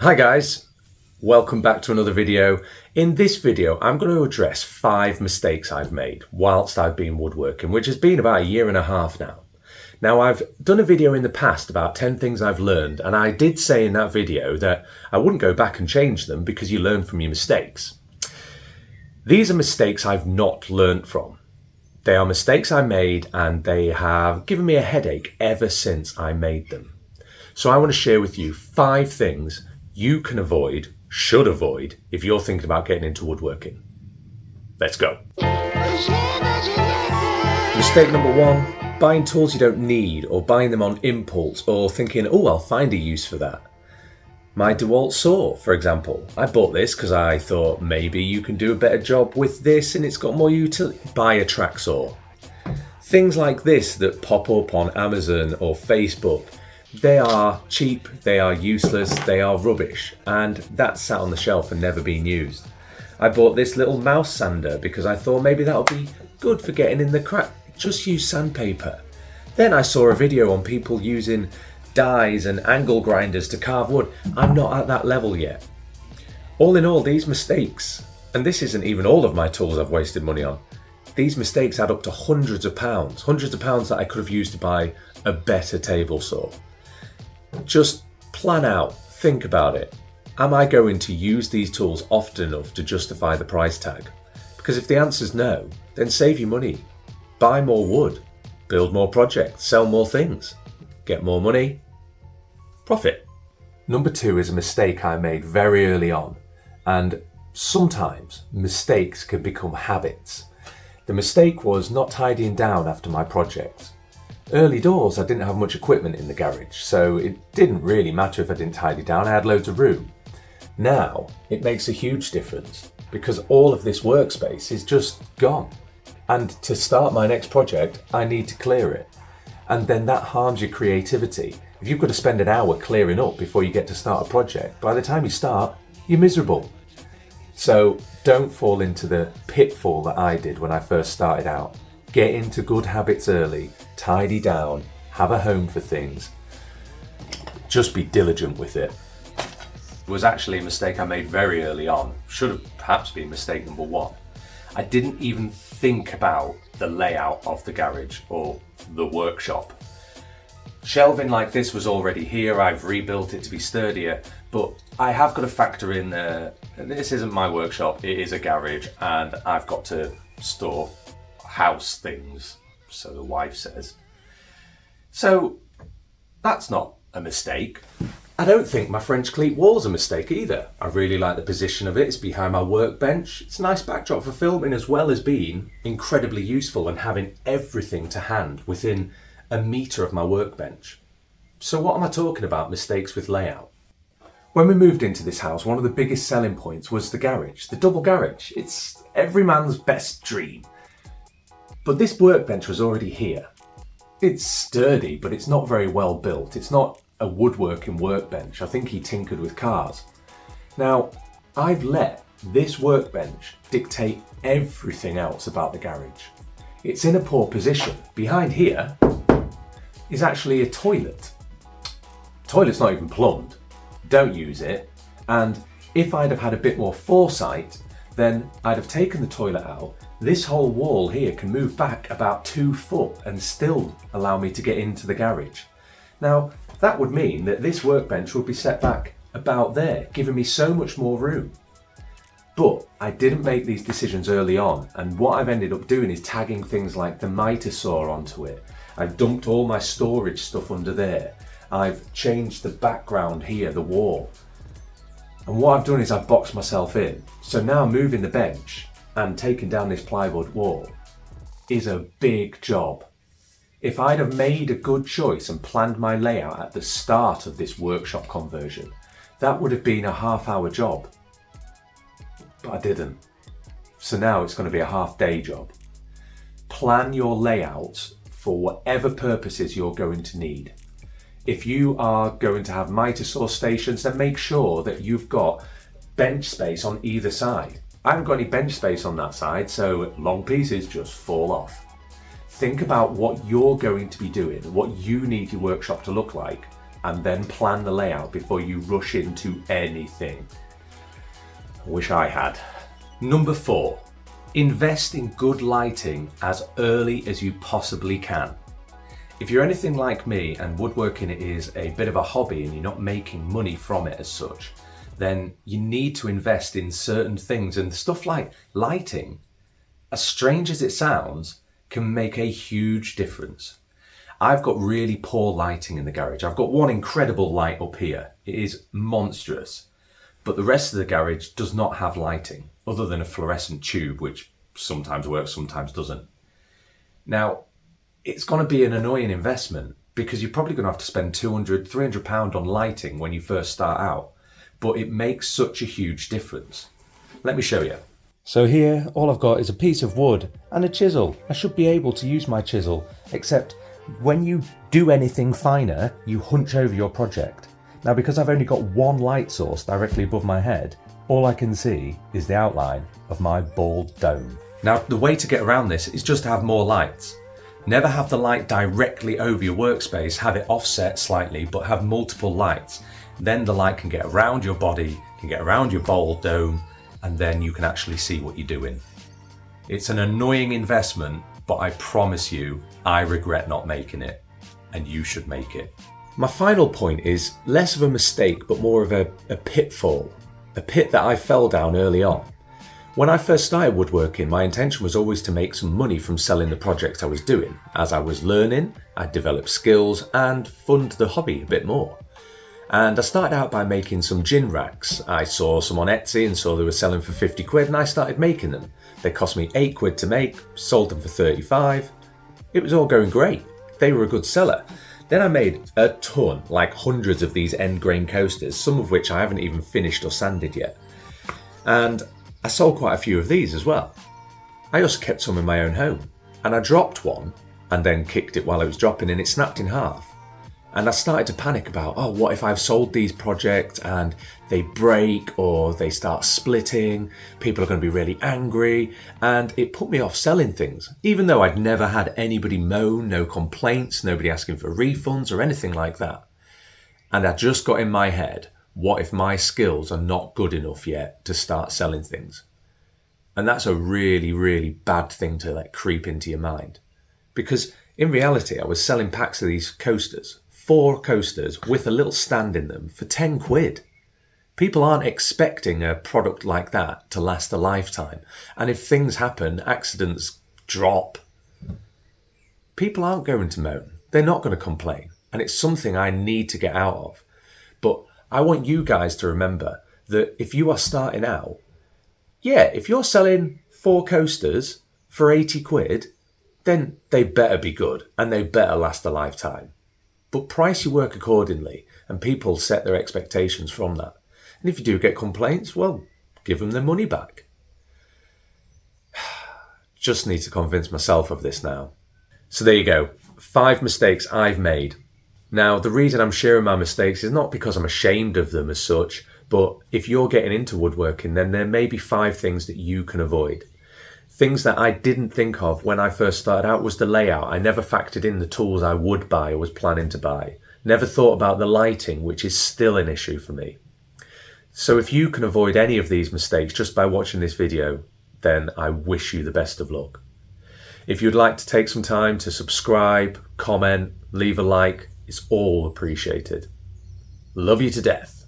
Hi guys, welcome back to another video. In this video, I'm going to address 5 mistakes I've made whilst I've been woodworking, which has been about a year and a half now. Now, I've done a video in the past about 10 things I've learned, and I did say in that video that I wouldn't go back and change them because you learn from your mistakes. These are mistakes I've not learned from. They are mistakes I made and they have given me a headache ever since I made them. So I want to share with you 5 things you can avoid, should avoid, if you're thinking about getting into woodworking. Let's go. Mistake number 1, buying tools you don't need or buying them on impulse or thinking, oh, I'll find a use for that. My DeWalt saw, for example. I bought this because I thought maybe you can do a better job with this and it's got more utility. Buy a track saw. Things like this that pop up on Amazon or Facebook, they are cheap, they are useless, they are rubbish, and that's sat on the shelf and never been used. I bought this little mouse sander because I thought maybe that would be good for getting in the crack. Just use sandpaper. Then I saw a video on people using dies and angle grinders to carve wood. I'm not at that level yet. All in all, these mistakes, and this isn't even all of my tools I've wasted money on, these mistakes add up to hundreds of pounds that I could have used to buy a better table saw. Just plan out, think about it. Am I going to use these tools often enough to justify the price tag? Because if the answer is no, then save your money. Buy more wood, build more projects, sell more things, get more money, profit. Number 2 is a mistake I made very early on, and sometimes mistakes can become habits. The mistake was not tidying down after my project. Early doors, I didn't have much equipment in the garage, so it didn't really matter if I didn't tidy down, I had loads of room. Now, it makes a huge difference because all of this workspace is just gone. And to start my next project, I need to clear it. And then that harms your creativity. If you've got to spend an hour clearing up before you get to start a project, by the time you start, you're miserable. So don't fall into the pitfall that I did when I first started out. Get into good habits early, tidy down, have a home for things. Just be diligent with it. It was actually a mistake I made very early on. Should have perhaps been mistake number 1. I didn't even think about the layout of the garage or the workshop. Shelving like this was already here, I've rebuilt it to be sturdier, but I have got to factor in this isn't my workshop, it is a garage, and I've got to store house things, so the wife says. So that's not a mistake. I don't think my French cleat wall's a mistake either. I really like the position of it. It's behind my workbench. It's a nice backdrop for filming as well as being incredibly useful and having everything to hand within a metre of my workbench. So what am I talking about mistakes with layout? When we moved into this house, one of the biggest selling points was the garage, the double garage. It's every man's best dream. But this workbench was already here. It's sturdy, but it's not very well built. It's not a woodworking workbench. I think he tinkered with cars. Now, I've let this workbench dictate everything else about the garage. It's in a poor position. Behind here is actually a toilet. Toilet's not even plumbed. Don't use it. And if I'd have had a bit more foresight, then I'd have taken the toilet out. This whole wall here can move back about 2 foot and still allow me to get into the garage. Now, that would mean that this workbench would be set back about there, giving me so much more room. But I didn't make these decisions early on, and what I've ended up doing is tagging things like the miter saw onto it. I've dumped all my storage stuff under there. I've changed the background here, the wall. And what I've done is I've boxed myself in. So now moving the bench and taking down this plywood wall is a big job. If I'd have made a good choice and planned my layout at the start of this workshop conversion, that would have been a half-hour job. But I didn't. So now it's going to be a half-day job. Plan your layouts for whatever purposes you're going to need. If you are going to have miter saw stations, then make sure that you've got bench space on either side. I haven't got any bench space on that side, so long pieces just fall off. Think about what you're going to be doing, what you need your workshop to look like. and then plan the layout before you rush into anything. I wish I had. Number 4, invest in good lighting as early as you possibly can. If you're anything like me and woodworking is a bit of a hobby and you're not making money from it as such, then you need to invest in certain things, and stuff like lighting, as strange as it sounds, can make a huge difference. I've got really poor lighting in the garage. I've got one incredible light up here. It is monstrous, but the rest of the garage does not have lighting other than a fluorescent tube, which sometimes works, sometimes doesn't. Now, it's going to be an annoying investment because you're probably going to have to spend £200–300 on lighting when you first start out, but it makes such a huge difference. Let me show you. So here, all I've got is a piece of wood and a chisel. I should be able to use my chisel, except when you do anything finer, you hunch over your project. Now, because I've only got one light source directly above my head, all I can see is the outline of my bald dome. Now, the way to get around this is just to have more lights. Never have the light directly over your workspace, have it offset slightly, but have multiple lights. Then the light can get around your body, can get around your bald dome, and then you can actually see what you're doing. It's an annoying investment, but I promise you, I regret not making it, and you should make it. My final point is less of a mistake, but more of a pitfall, a pit that I fell down early on. When I first started woodworking, my intention was always to make some money from selling the projects I was doing. As I was learning, I developed skills and fund the hobby a bit more. And I started out by making some gin racks. I saw some on Etsy and saw they were selling for 50 quid, and I started making them. They cost me 8 quid to make, sold them for 35. It was all going great. They were a good seller. Then I made a ton, like hundreds of these end grain coasters, some of which I haven't even finished or sanded yet. And I sold quite a few of these as well. I also kept some in my own home, and I dropped one and then kicked it while it was dropping, and it snapped in half. And I started to panic about, oh, what if I've sold these projects and they break or they start splitting? People are going to be really angry. And it put me off selling things, even though I'd never had anybody moan, no complaints, nobody asking for refunds or anything like that. And I just got in my head, what if my skills are not good enough yet to start selling things? And that's a really, really bad thing to let creep into your mind. Because in reality, I was selling packs of these coasters. 4 coasters with a little stand in them for 10 quid. People aren't expecting a product like that to last a lifetime. And if things happen, accidents drop, people aren't going to moan. They're not going to complain. And it's something I need to get out of. But I want you guys to remember that if you are starting out, if you're selling 4 coasters for 80 quid, then they better be good and they better last a lifetime. But price your work accordingly, and people set their expectations from that. And if you do get complaints, well, give them their money back. Just need to convince myself of this now. So there you go, 5 mistakes I've made. Now, the reason I'm sharing my mistakes is not because I'm ashamed of them as such, but if you're getting into woodworking, then there may be 5 things that you can avoid. Things that I didn't think of when I first started out was the layout. I never factored in the tools I would buy or was planning to buy. Never thought about the lighting, which is still an issue for me. So if you can avoid any of these mistakes just by watching this video, then I wish you the best of luck. If you'd like to take some time to subscribe, comment, leave a like, it's all appreciated. Love you to death.